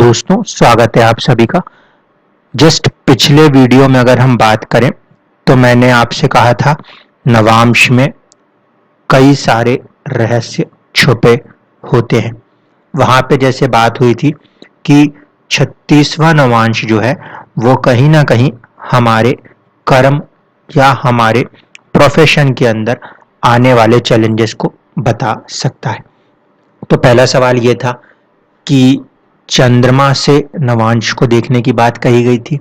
दोस्तों, स्वागत है आप सभी का। जस्ट पिछले वीडियो में अगर हम बात करें तो मैंने आपसे कहा था नवांश में कई सारे रहस्य छुपे होते हैं। वहां पे जैसे बात हुई थी कि 36वां नवांश जो है वो कहीं ना कहीं हमारे कर्म या हमारे प्रोफेशन के अंदर आने वाले चैलेंजेस को बता सकता है। तो पहला सवाल ये था कि चंद्रमा से नवांश को देखने की बात कही गई थी।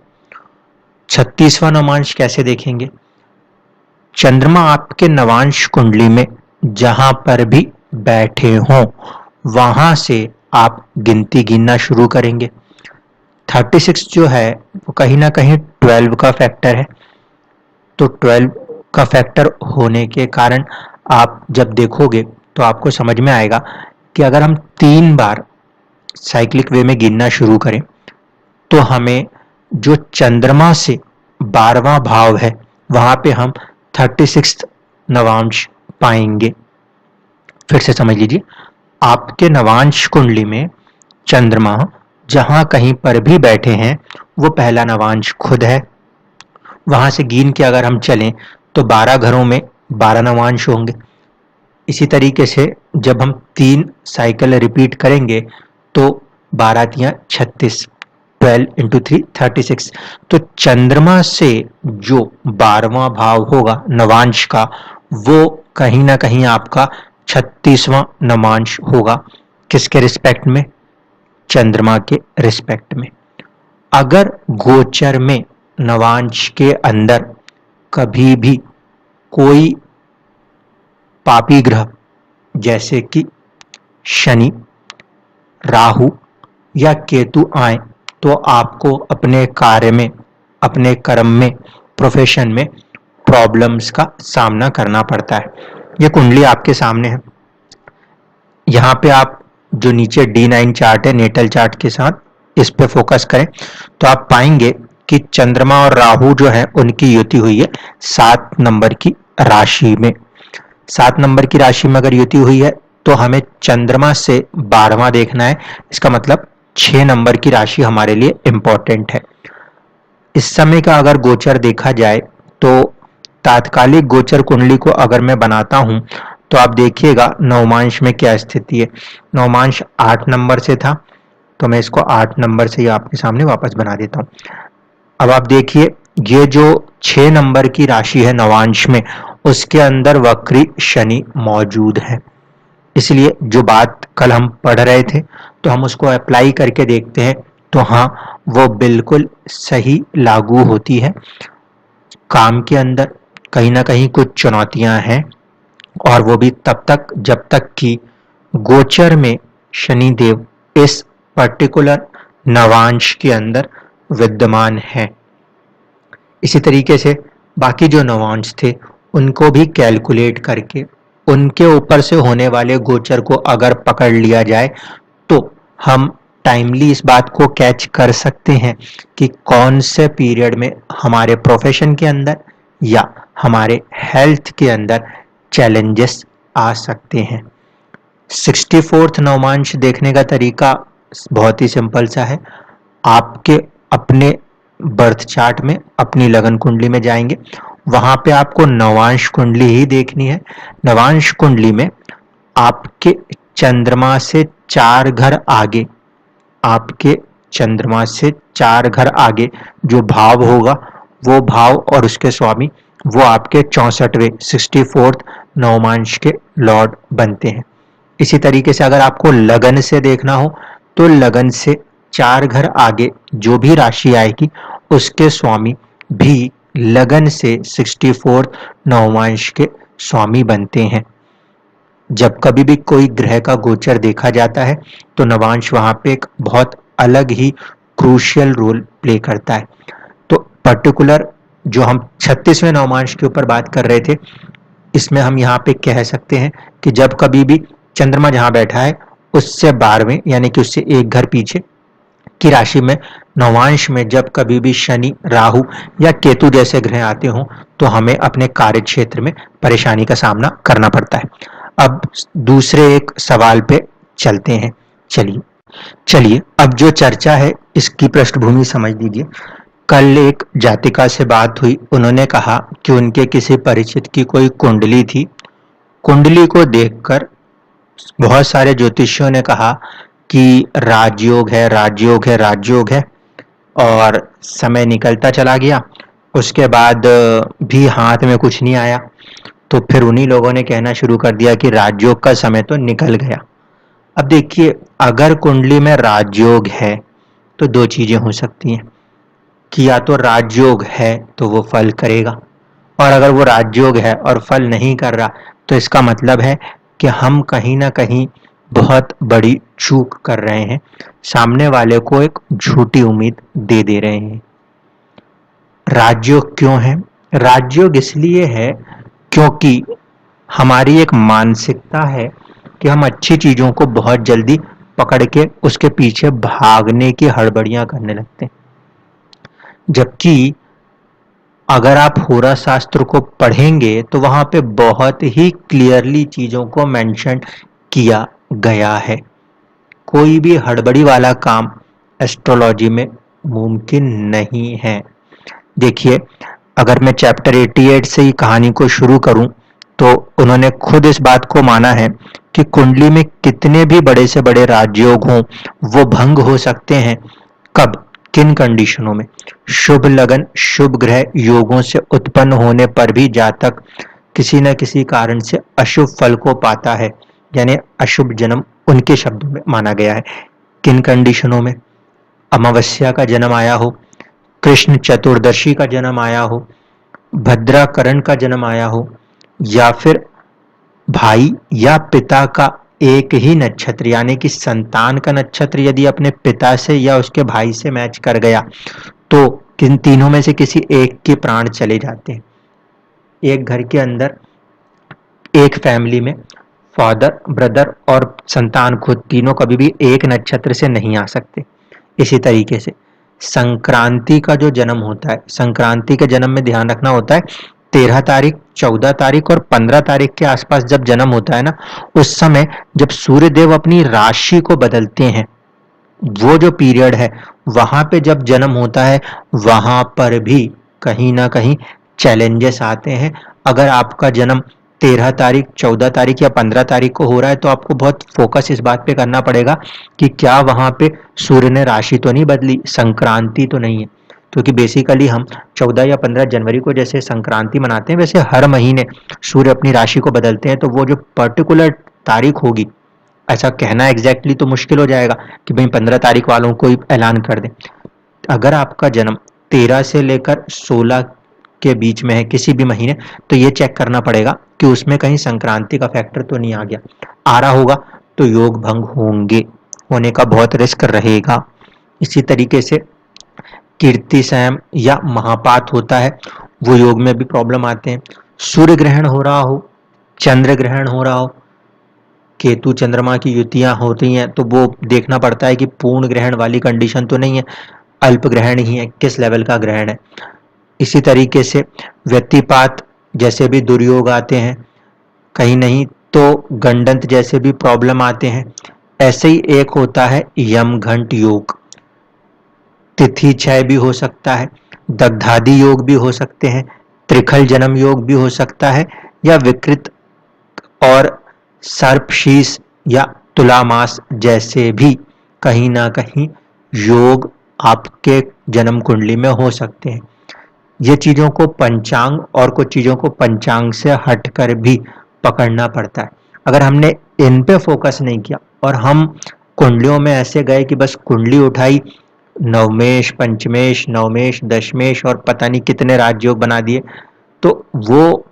36वां नवांश कैसे देखेंगे? चंद्रमा आपके नवांश कुंडली में जहां पर भी बैठे हों वहां से आप गिनती गिनना शुरू करेंगे। 36 जो है वो कहीं ना कहीं 12 का फैक्टर है। तो 12 का फैक्टर होने के कारण आप जब देखोगे तो आपको समझ में आएगा कि अगर हम 3 बार साइक्लिक वे में गिनना शुरू करें तो हमें जो चंद्रमा से 12वां भाव है वहां पे हम 36 नवांश पाएंगे। फिर से समझ लीजिए, आपके नवांश कुंडली में चंद्रमा जहां कहीं पर भी बैठे हैं वो पहला नवांश खुद है। वहां से गिन के अगर हम चलें तो 12 घरों में 12 नवांश होंगे। इसी तरीके से जब हम 3 साइकिल रिपीट करेंगे तो 12 तियां 36, 12 इंटू 3 36। तो चंद्रमा से जो 12वां भाव होगा नवांश का वो कहीं ना कहीं आपका 36वां नवांश होगा। किसके रिस्पेक्ट में? चंद्रमा के रिस्पेक्ट में। अगर गोचर में नवांश के अंदर कभी भी कोई पापी ग्रह जैसे कि शनि, राहु या केतु आए तो आपको अपने कार्य में, अपने कर्म में, प्रोफेशन में प्रॉब्लम्स का सामना करना पड़ता है। ये कुंडली आपके सामने है। यहाँ पे आप जो नीचे D9 चार्ट है नेटल चार्ट के साथ इस पे फोकस करें तो आप पाएंगे कि चंद्रमा और राहु जो है उनकी युति हुई है 7 नंबर की राशि में। 7 नंबर की राशि में अगर युति हुई है तो हमें चंद्रमा से 12वां देखना है। इसका मतलब 6 नंबर की राशि हमारे लिए इंपॉर्टेंट है। इस समय का अगर गोचर देखा जाए तो तात्कालिक गोचर कुंडली को अगर मैं बनाता हूं तो आप देखिएगा नवमांश में क्या स्थिति है। नवमांश 8 नंबर से था तो मैं इसको 8 नंबर से ही आपके सामने वापस बना देता हूं। अब आप देखिए ये जो 6 नंबर की राशि है नवांश में उसके अंदर वक्री शनि मौजूद है। इसलिए जो बात कल हम पढ़ रहे थे तो हम उसको अप्लाई करके देखते हैं तो हाँ वो बिल्कुल सही लागू होती है। काम के अंदर कहीं ना कहीं कुछ चुनौतियां हैं और वो भी तब तक जब तक कि गोचर में शनि देव इस पर्टिकुलर नवांश के अंदर विद्यमान है। इसी तरीके से बाकी जो नवांश थे उनको भी कैलकुलेट करके उनके ऊपर से होने वाले गोचर को अगर पकड़ लिया जाए तो हम टाइमली इस बात को कैच कर सकते हैं कि कौन से पीरियड में हमारे प्रोफेशन के अंदर या हमारे हेल्थ के अंदर चैलेंजेस आ सकते हैं। 64th नवमांश देखने का तरीका बहुत ही सिंपल सा है। आपके अपने बर्थ चार्ट में अपनी लगन कुंडली में जाएंगे, वहां पे आपको नवांश कुंडली ही देखनी है। नवांश कुंडली में आपके चंद्रमा से 4 घर आगे, आपके चंद्रमा से 4 घर आगे जो भाव होगा वो भाव और उसके स्वामी वो आपके 64वें 64th नवमांश के लॉर्ड बनते हैं। इसी तरीके से अगर आपको लगन से देखना हो तो लगन से 4 घर आगे जो भी राशि आएगी उसके स्वामी भी लगन से 64th नवमांश के स्वामी बनते हैं। जब कभी भी कोई ग्रह का गोचर देखा जाता है तो नवांश वहां पे एक बहुत अलग ही क्रूशियल रोल प्ले करता है। तो पर्टिकुलर जो हम 36वें नवमांश के ऊपर बात कर रहे थे इसमें हम यहाँ पे कह सकते हैं कि जब कभी भी चंद्रमा जहां बैठा है उससे 12वें यानी कि उससे 1 घर पीछे की राशि में नवांश में जब कभी भी शनि, राहु या केतु जैसे ग्रह आते हों तो हमें अपने कार्य क्षेत्र में परेशानी का सामना करना पड़ता है। अब दूसरे एक सवाल पे चलते हैं। चलिए, चलिए अब जो चर्चा है इसकी पृष्ठभूमि समझ लीजिए। कल एक जातिका से बात हुई, उन्होंने कहा कि उनके किसी परिचित की कोई कुंडली थी। कुंडली को देखकर बहुत सारे ज्योतिषियों ने कहा कि राजयोग है, राजयोग है, राजयोग है, और समय निकलता चला गया। उसके बाद भी हाथ में कुछ नहीं आया, तो फिर उन्हीं लोगों ने कहना शुरू कर दिया कि राजयोग का समय तो निकल गया। अब देखिए, अगर कुंडली में राजयोग है तो दो चीजें हो सकती हैं कि या तो राजयोग है तो वो फल करेगा, और अगर वो राजयोग है और फल नहीं कर रहा तो इसका मतलब है कि हम कहीं ना कहीं बहुत बड़ी चूक कर रहे हैं, सामने वाले को एक झूठी उम्मीद दे दे रहे हैं। राजयोग क्यों है? राजयोग इसलिए है क्योंकि हमारी एक मानसिकता है कि हम अच्छी चीजों को बहुत जल्दी पकड़ के उसके पीछे भागने की हड़बड़ियां करने लगते हैं, जबकि अगर आप होरा शास्त्र को पढ़ेंगे तो वहां पे बहुत ही क्लियरली चीजों को मेंशन किया गया है। कोई भी हड़बड़ी वाला काम एस्ट्रोलॉजी में मुमकिन नहीं है। देखिए, अगर मैं चैप्टर 88 से ही कहानी को शुरू करूं तो उन्होंने खुद इस बात को माना है कि कुंडली में कितने भी बड़े से बड़े राजयोग हों, वो भंग हो सकते हैं। कब? किन कंडीशनों में? शुभ लगन, शुभ ग्रह योगों से उत्पन्न होने पर भी जातक किसी न किसी कारण से अशुभ फल को पाता है, यानी अशुभ जन्म उनके शब्दों में माना गया है। किन कंडीशनों में? अमावस्या का जन्म आया हो, कृष्ण चतुर्दशी का जन्म आया हो, भद्राकरण का जन्म आया हो, या फिर भाई या पिता का एक ही नक्षत्र यानी कि संतान का नक्षत्र यदि अपने पिता से या उसके भाई से मैच कर गया तो किन तीनों में से किसी एक के प्राण चले जाते हैं। एक घर के अंदर, एक फैमिली में फादर, ब्रदर और संतान खुद तीनों कभी भी एक नक्षत्र से नहीं आ सकते। इसी तरीके से संक्रांति का जो जन्म होता है, संक्रांति के जन्म में ध्यान रखना होता है 13 तारीख, 14 तारीख और 15 तारीख के आसपास जब जन्म होता है ना, उस समय जब सूर्य देव अपनी राशि को बदलते हैं, वो जो पीरियड है वहां पे जब जन्म होता है वहां पर भी कहीं ना कहीं चैलेंजेस आते हैं। अगर आपका जन्म 13 तारीख, 14 तारीख या 15 तारीख को हो रहा है तो आपको बहुत फोकस इस बात पे करना पड़ेगा कि क्या वहां पे सूर्य ने राशि तो नहीं बदली, संक्रांति तो नहीं है। क्योंकि बेसिकली हम 14 या 15 जनवरी को जैसे संक्रांति मनाते हैं, वैसे हर महीने सूर्य अपनी राशि को बदलते हैं, तो वो जो पर्टिकुलर तारीख होगी, ऐसा कहना एग्जैक्टली तो मुश्किल हो जाएगा कि भाई 15 तारीख वालों को ही ऐलान कर दें। अगर आपका जन्म 13 से लेकर 16 के बीच में है किसी भी महीने, तो ये चेक करना पड़ेगा कि उसमें कहीं संक्रांति का फैक्टर तो नहीं आ गया। आ रहा होगा तो योग भंग होने का बहुत रिस्क रहेगा। इसी तरीके से कीर्ति संयम या महापात होता है, वो योग में भी प्रॉब्लम आते हैं। सूर्य ग्रहण हो रहा हो, चंद्र ग्रहण हो रहा हो, केतु चंद्रमा की युतियां होती हैं, तो वो देखना पड़ता है कि पूर्ण ग्रहण वाली कंडीशन तो नहीं है, अल्प ग्रहण ही है, किस लेवल का ग्रहण है। इसी तरीके से व्यतिपात जैसे भी दुर्योग आते हैं, कहीं नहीं तो गंडंत जैसे भी प्रॉब्लम आते हैं। ऐसे ही एक होता है यम घंट योग, तिथि क्षय भी हो सकता है, दग्धादि योग भी हो सकते हैं, त्रिखल जन्म योग भी हो सकता है, या विकृत और सर्पशीष या तुलामास जैसे भी कहीं ना कहीं योग आपके जन्म कुंडली में हो सकते हैं। ये चीजों को पंचांग और कुछ चीजों को पंचांग से हटकर भी पकड़ना पड़ता है। अगर हमने इन पे फोकस नहीं किया और हम कुंडलियों में ऐसे गए कि बस कुंडली उठाई, नवमेश, पंचमेश, नवमेश, दशमेश और पता नहीं कितने राजयोग बना दिए, तो वो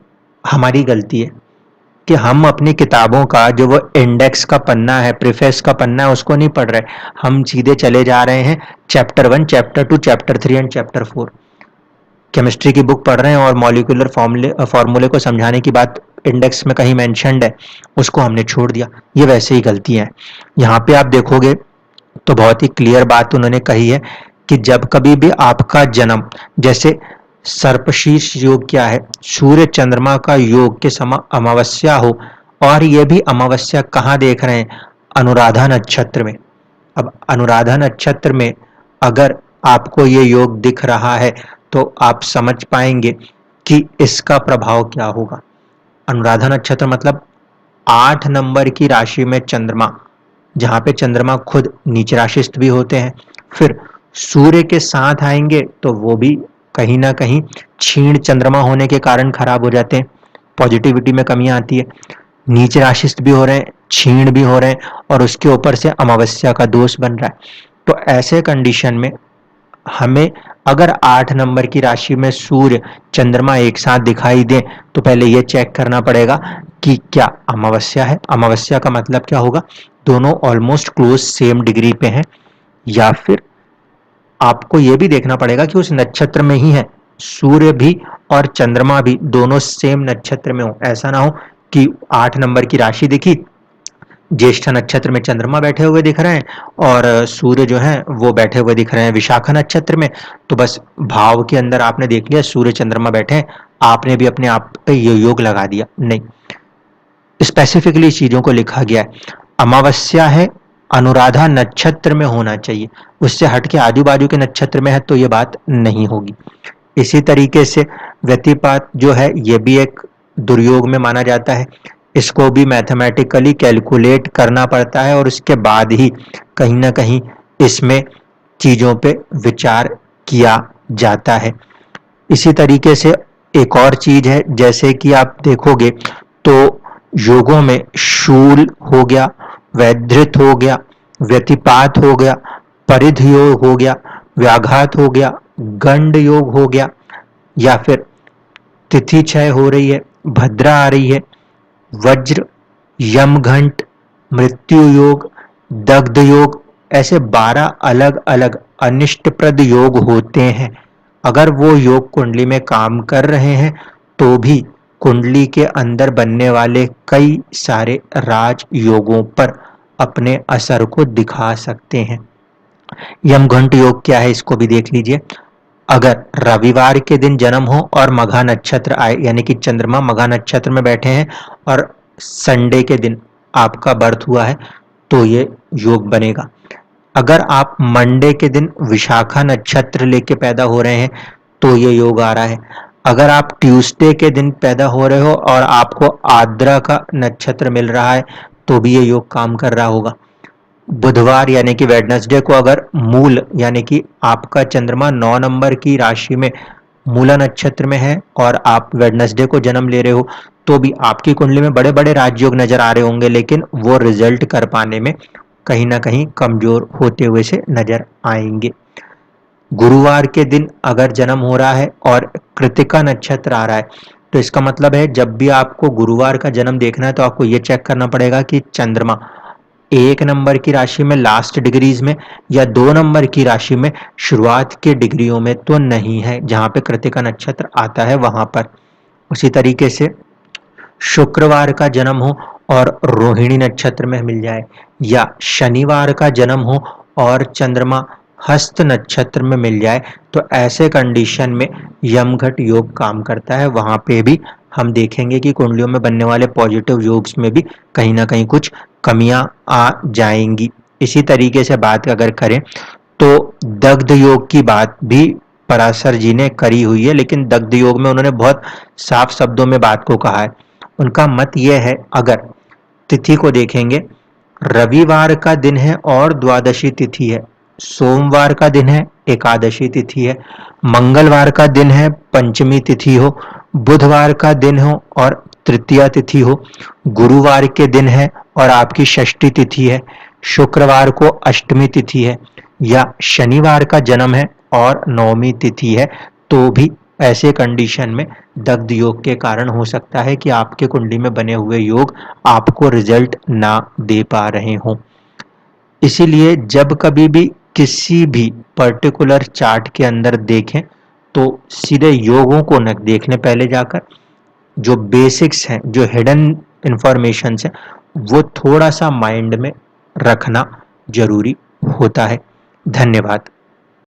हमारी गलती है कि हम अपनी किताबों का जो वो इंडेक्स का पन्ना है, प्रीफेस का पन्ना है, उसको नहीं पढ़ रहे। हम सीधे चले जा रहे हैं chapter 1, chapter 2, chapter 3 and chapter 4। Chemistry की बुक पढ़ रहे हैं और मॉलिक्यूलर फॉर्मूले को समझाने की बात इंडेक्स में कहीं मेंशन्ड है, उसको हमने छोड़ दिया। ये वैसे ही गलतियां हैं। यहाँ पे आप देखोगे तो बहुत ही क्लियर बात उन्होंने कही है कि जब कभी भी आपका जन्म, जैसे सर्पशीर्ष योग क्या है, सूर्य चंद्रमा का योग के समय अमावस्या हो, और ये भी अमावस्या कहाँ देख रहे हैं, अनुराधा नक्षत्र में, अब अनुराधा नक्षत्र में अगर आपको ये योग दिख रहा है तो आप समझ पाएंगे कि इसका प्रभाव क्या होगा। अनुराधा नक्षत्र मतलब 8 नंबर की राशि में चंद्रमा, जहां पे चंद्रमा खुद नीच राशिस्थ भी होते हैं, फिर सूर्य के साथ आएंगे तो वो भी कहीं ना कहीं क्षीण चंद्रमा होने के कारण खराब हो जाते हैं, पॉजिटिविटी में कमी आती है। नीच राशिस्थ भी हो रहे हैं, क्षीण भी हो रहे हैं, और उसके ऊपर से अमावस्या का दोष बन रहा है। तो ऐसे कंडीशन में हमें अगर 8 नंबर की राशि में सूर्य चंद्रमा एक साथ दिखाई दे तो पहले यह चेक करना पड़ेगा कि क्या अमावस्या है। अमावस्या का मतलब क्या होगा, दोनों ऑलमोस्ट क्लोज सेम डिग्री पे हैं, या फिर आपको यह भी देखना पड़ेगा कि उस नक्षत्र में ही है सूर्य भी और चंद्रमा भी दोनों सेम नक्षत्र में हो। ऐसा ना हो कि 8 नंबर की राशि दिखी, ज्येष्ठ नक्षत्र में चंद्रमा बैठे हुए दिख रहे हैं और सूर्य जो है वो बैठे हुए दिख रहे हैं विशाखा नक्षत्र में, तो बस भाव के अंदर आपने देख लिया सूर्य चंद्रमा बैठे हैं, आपने भी अपने आप पे ये योग लगा दिया। नहीं, स्पेसिफिकली चीजों को लिखा गया है। अमावस्या है अनुराधा नक्षत्र में होना चाहिए, उससे हटके आजू बाजू के नक्षत्र में है तो ये बात नहीं होगी। इसी तरीके से व्यतिपात जो है ये भी एक दुर्योग में माना जाता है, इसको भी मैथमेटिकली कैलकुलेट करना पड़ता है और उसके बाद ही कहीं ना कहीं इसमें चीजों पे विचार किया जाता है। इसी तरीके से एक और चीज है, जैसे कि आप देखोगे तो योगों में शूल हो गया, वैधृत हो गया, व्यतिपात हो गया, परिध योग हो गया, व्याघात हो गया, गंड योग हो गया, या फिर तिथि क्षय हो रही है, भद्रा आ रही है, वज्र, यमघंट, मृत्यु योग, दग्ध योग, ऐसे 12 अलग अलग अनिष्टप्रद योग होते हैं। अगर वो योग कुंडली में काम कर रहे हैं तो भी कुंडली के अंदर बनने वाले कई सारे राज योगों पर अपने असर को दिखा सकते हैं। यमघंट योग क्या है इसको भी देख लीजिए। अगर रविवार के दिन जन्म हो और मघा नक्षत्र आए, यानी कि चंद्रमा मघा नक्षत्र में बैठे हैं और संडे के दिन आपका बर्थ हुआ है तो ये योग बनेगा। अगर आप मंडे के दिन विशाखा नक्षत्र लेके पैदा हो रहे हैं तो ये योग आ रहा है। अगर आप ट्यूसडे के दिन पैदा हो रहे हो और आपको आद्रा का नक्षत्र मिल रहा है तो भी ये योग काम कर रहा होगा। बुधवार यानी कि वेडनेसडे को अगर मूल यानी कि आपका चंद्रमा 9 नंबर की राशि में मूला नक्षत्र में है और आप वेडनेसडे को जन्म ले रहे हो तो भी आपकी कुंडली में बड़े बड़े राजयोग नजर आ रहे होंगे, लेकिन वो रिजल्ट कर पाने में कहीं ना कहीं कमजोर होते हुए से नजर आएंगे। गुरुवार के दिन अगर जन्म हो रहा है और कृतिका नक्षत्र आ रहा है तो इसका मतलब है जब भी आपको गुरुवार का जन्म देखना है तो आपको ये चेक करना पड़ेगा कि चंद्रमा 1 नंबर की राशि में लास्ट डिग्रीज में या 2 नंबर की राशि में शुरुआत के डिग्रियों में तो नहीं है, जहां पे कृतिका नक्षत्र आता है वहां पर। उसी तरीके से शुक्रवार का जन्म हो और रोहिणी नक्षत्र में मिल जाए, या शनिवार का जन्म हो और चंद्रमा हस्त नक्षत्र में मिल जाए, तो ऐसे कंडीशन में यमघट योग काम करता है। वहां पे भी हम देखेंगे कि कुंडलियों में बनने वाले पॉजिटिव योग्स में भी कहीं ना कहीं कुछ कमियां आ जाएंगी। इसी तरीके से बात अगर करें तो दग्ध योग की बात भी पराशर जी ने करी हुई है, लेकिन दग्ध योग में उन्होंने बहुत साफ शब्दों में बात को कहा है। उनका मत यह है, अगर तिथि को देखेंगे, रविवार का दिन है और द्वादशी तिथि है, सोमवार का दिन है एकादशी तिथि है, मंगलवार का दिन है पंचमी तिथि हो, बुधवार का दिन हो और तृतीया तिथि हो, गुरुवार के दिन है और आपकी षष्ठी तिथि है, शुक्रवार को अष्टमी तिथि है, या शनिवार का जन्म है और नवमी तिथि है, तो भी ऐसे कंडीशन में दग्ध योग के कारण हो सकता है कि आपके कुंडली में बने हुए योग आपको रिजल्ट ना दे पा रहे हों। इसीलिए जब कभी भी किसी भी पर्टिकुलर चार्ट के अंदर देखें तो सीधे योगों को न देखने, पहले जाकर जो बेसिक्स हैं, जो हिडन इंफॉर्मेशन है, वो थोड़ा सा माइंड में रखना जरूरी होता है। धन्यवाद।